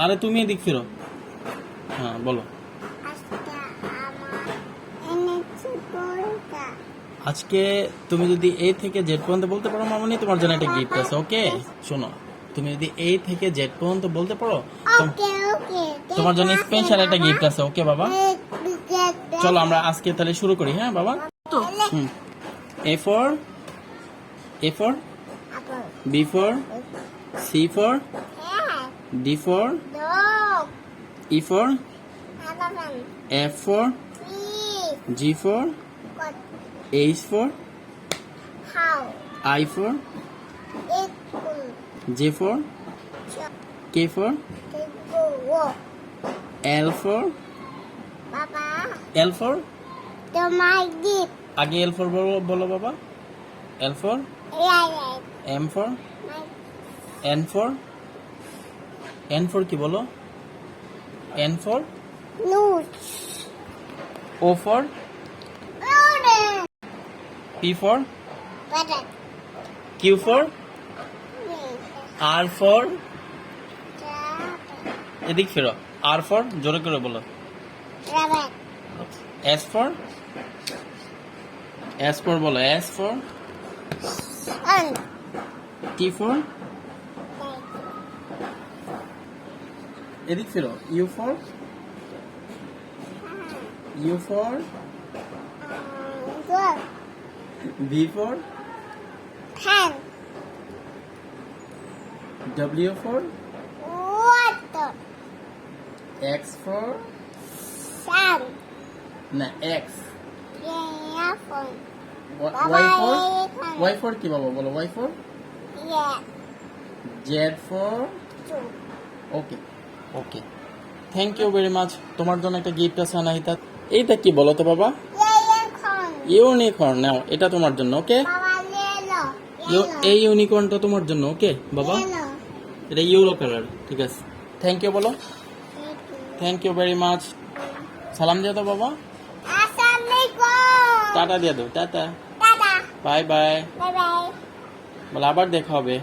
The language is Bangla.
আরে তুমি এদিক ফিরো। হ্যাঁ বলো। আজকে তুমি যদি এ থেকে জেড পর্যন্ত বলতে পারো মামনি, তোমার জন্য একটা গিফট আছে। ওকে শোনো, তুমি যদি এ থেকে জেড পর্যন্ত বলতে পারো তোমার জন্য স্পেশাল একটা গিফট আছে। ওকে বাবা, চলো আমরা আজকে তাহলে শুরু করি। হ্যাঁ বাবা। A for B for C for D for E for F for G for H for I for J for K for L for L for आगे L for बोलो बाबा। L for M for N for की बोलो। N for O for P for Q for R for এদিক ফিরো। R for জোরে করে বলো। S for বলো। S for T for এদিক ফিরো। U for V for W for X for না X Y for কি বাবা বলো। Y for Z for okay okay thank you very much. তোমার জন্য একটা গিফট আছে অনাহিতা। এইটা কি বলো তো বাবা। ইউনিকর্ন নাও, এটা তোমার জন্য। ওকে এই ইউনিকর্নটা তোমার জন্য। ওকে বাবা, এটা ইউরো কালার। ঠিক আছে, থ্যাংক ইউ বলো। Thank you very much. সালাম দিয়ে দাও বাবা। টাটা দিয়ে দাও। টাটা বাই বাই বলো। আবার দেখা হবে।